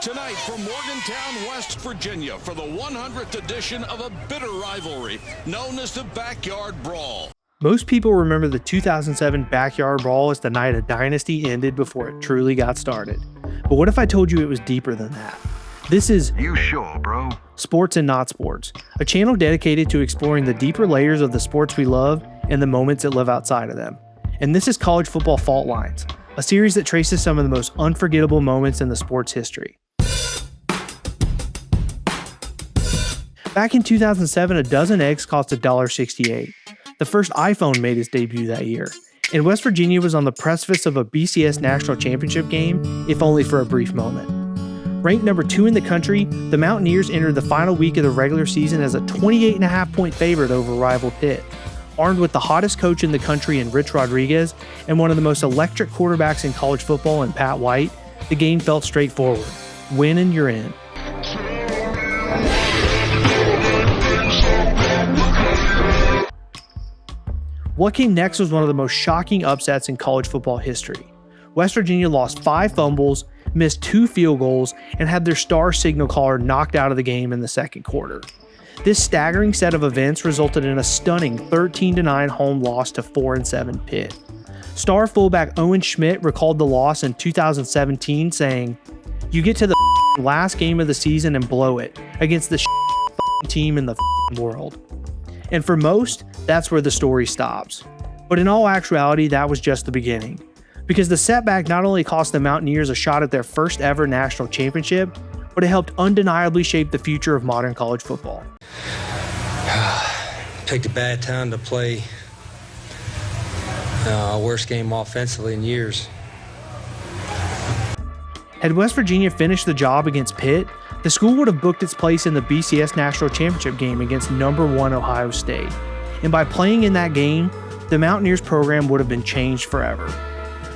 Tonight from Morgantown, West Virginia for the 100th edition of a bitter rivalry known as the Backyard Brawl. Most people remember the 2007 Backyard Brawl as the night a dynasty ended before it truly got started. But what if I told you it was deeper than that? This is You Sure, Bro? Sports and Not Sports, a channel dedicated to exploring the deeper layers of the sports we love and the moments that live outside of them. And this is College Football Faultlines, a series that traces some of the most unforgettable moments in the sport's history. Back in 2007, a dozen eggs cost $1.68. The first iPhone made its debut that year, and West Virginia was on the precipice of a BCS national championship game, if only for a brief moment. Ranked number 2 in the country, the Mountaineers entered the final week of the regular season as a 28.5-point favorite over rival Pitt. Armed with the hottest coach in the country in Rich Rodriguez and one of the most electric quarterbacks in college football in Pat White, the game felt straightforward. Win and you're in. What came next was one of the most shocking upsets in college football history. West Virginia lost 5 fumbles, missed 2 field goals, and had their star signal caller knocked out of the game in the second quarter. This staggering set of events resulted in a stunning 13-9 home loss to 4-7 Pitt. Star fullback Owen Schmidt recalled the loss in 2017, saying, "You get to the last game of the season and blow it against the team in the world." And for most, that's where the story stops. But in all actuality, that was just the beginning. Because the setback not only cost the Mountaineers a shot at their first ever national championship, but it helped undeniably shape the future of modern college football. Picked a bad time to play our worst game offensively in years. Had West Virginia finished the job against Pitt, the school would have booked its place in the BCS National Championship game against number 1 Ohio State. And by playing in that game, the Mountaineers program would have been changed forever.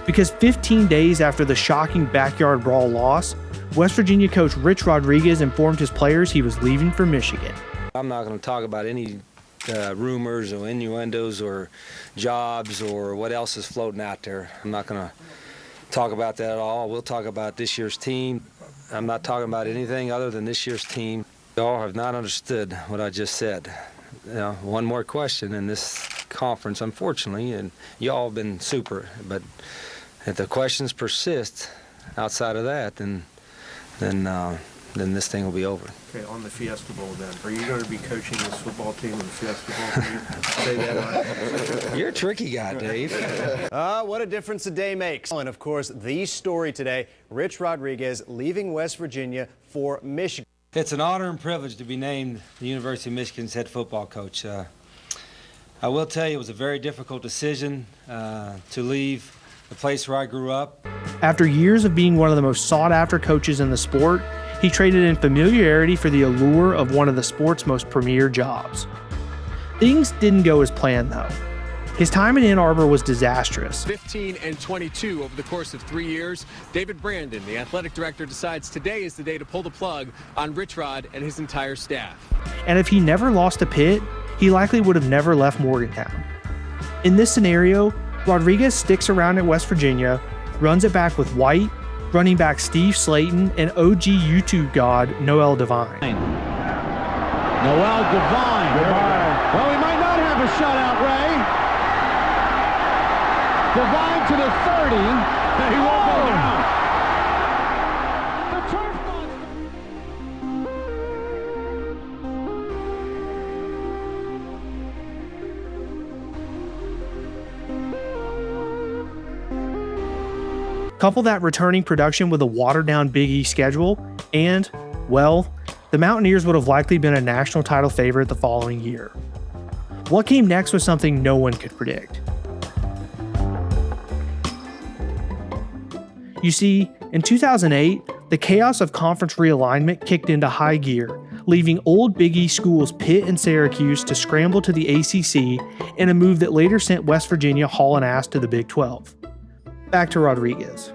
Because 15 days after the shocking Backyard Brawl loss, West Virginia coach Rich Rodriguez informed his players he was leaving for Michigan. I'm not going to talk about any rumors or innuendos or jobs or what else is floating out there. I'm not going to talk about that at all. We'll talk about this year's team. I'm not talking about anything other than this year's team. Y'all have not understood what I just said. One more question in this conference, unfortunately, and y'all have been super, but if the questions persist outside of that, then this thing will be over. Okay, on the Fiesta Bowl then, are you going to be coaching this football team in the Fiesta Bowl? Say that. You're a tricky guy, Dave. What a difference a day makes. And of course, the story today, Rich Rodriguez leaving West Virginia for Michigan. It's an honor and privilege to be named the University of Michigan's head football coach. I will tell you it was a very difficult decision to leave the place where I grew up. After years of being one of the most sought-after coaches in the sport, he traded in familiarity for the allure of one of the sport's most premier jobs. Things didn't go as planned, though. His time in Ann Arbor was disastrous. 15-22 over the course of 3 years. David Brandon, the athletic director, decides today is the day to pull the plug on Rich Rod and his entire staff. And if he never lost to Pitt, he likely would have never left Morgantown. In this scenario, Rodriguez sticks around at West Virginia, runs it back with White, running back Steve Slayton, and OG YouTube god Noel Devine. Noel Devine. Well, he might not have a shutout, Ray. Devine to the 30. He won't go down. The turf Couple that returning production with a watered-down Big East schedule, and, well, the Mountaineers would have likely been a national title favorite the following year. What came next was something no one could predict. You see, in 2008, the chaos of conference realignment kicked into high gear, leaving old Big East schools Pitt and Syracuse to scramble to the ACC in a move that later sent West Virginia hauling ass to the Big 12. Back to Rodriguez.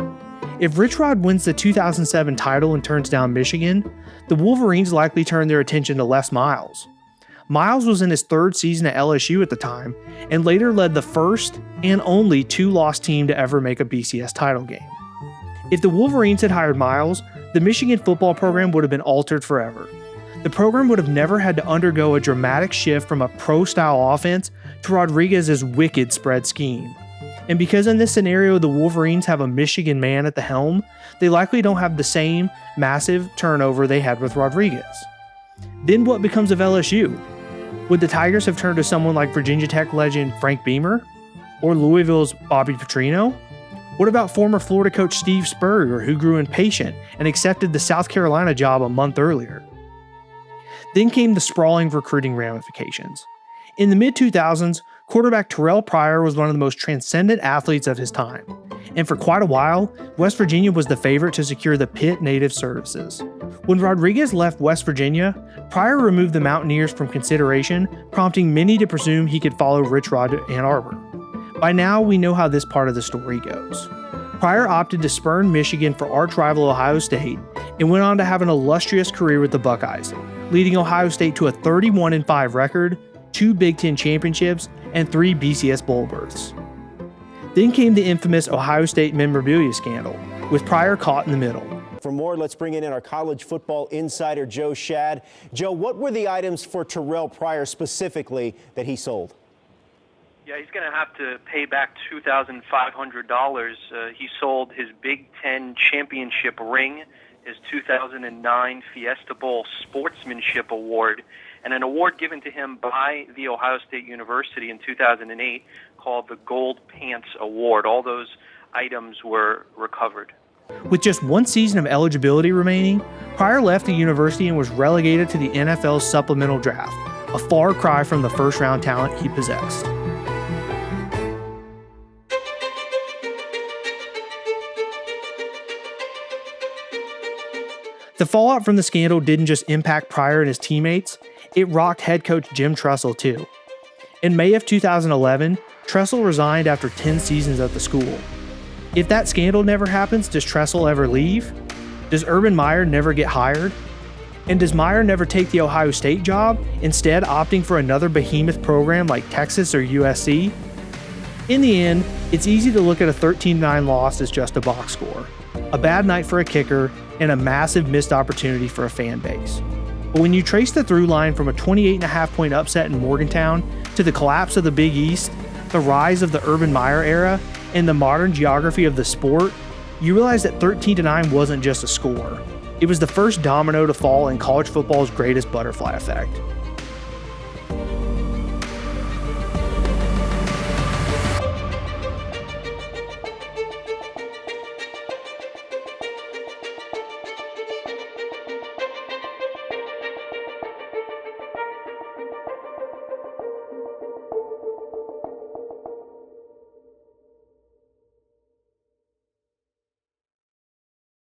If Rich Rod wins the 2007 title and turns down Michigan, the Wolverines likely turn their attention to Les Miles. Miles was in his 3rd season at LSU at the time, and later led the first and only 2-loss team to ever make a BCS title game. If the Wolverines had hired Miles, the Michigan football program would have been altered forever. The program would have never had to undergo a dramatic shift from a pro-style offense to Rodriguez's wicked spread scheme. And because in this scenario the Wolverines have a Michigan man at the helm, they likely don't have the same massive turnover they had with Rodriguez. Then what becomes of LSU? Would the Tigers have turned to someone like Virginia Tech legend Frank Beamer? Or Louisville's Bobby Petrino? What about former Florida coach Steve Spurrier, who grew impatient and accepted the South Carolina job a month earlier? Then came the sprawling recruiting ramifications. In the mid-2000s, quarterback Terrell Pryor was one of the most transcendent athletes of his time, and for quite a while, West Virginia was the favorite to secure the Pitt native services. When Rodriguez left West Virginia, Pryor removed the Mountaineers from consideration, prompting many to presume he could follow Rich Rod to Ann Arbor. By now, we know how this part of the story goes. Pryor opted to spurn Michigan for arch-rival Ohio State and went on to have an illustrious career with the Buckeyes, leading Ohio State to a 31-5 record, 2 Big Ten championships, and 3 BCS bowl berths. Then came the infamous Ohio State memorabilia scandal, with Pryor caught in the middle. For more, let's bring in our college football insider, Joe Shad. Joe, what were the items for Terrell Pryor specifically that he sold? Yeah, he's going to have to pay back $2,500. He sold his Big Ten championship ring, his 2009 Fiesta Bowl Sportsmanship Award, and an award given to him by The Ohio State University in 2008 called the Gold Pants Award. All those items were recovered. With just one season of eligibility remaining, Pryor left the university and was relegated to the NFL's supplemental draft, a far cry from the first-round talent he possessed. The fallout from the scandal didn't just impact Pryor and his teammates, it rocked head coach Jim Tressel too. In May of 2011, Tressel resigned after 10 seasons at the school. If that scandal never happens, does Tressel ever leave? Does Urban Meyer never get hired? And does Meyer never take the Ohio State job, instead opting for another behemoth program like Texas or USC? In the end, it's easy to look at a 13-9 loss as just a box score, a bad night for a kicker, and a massive missed opportunity for a fan base. But when you trace the through line from a 28.5-point upset in Morgantown to the collapse of the Big East, the rise of the Urban Meyer era, and the modern geography of the sport, you realize that 13-9 wasn't just a score. It was the first domino to fall in college football's greatest butterfly effect.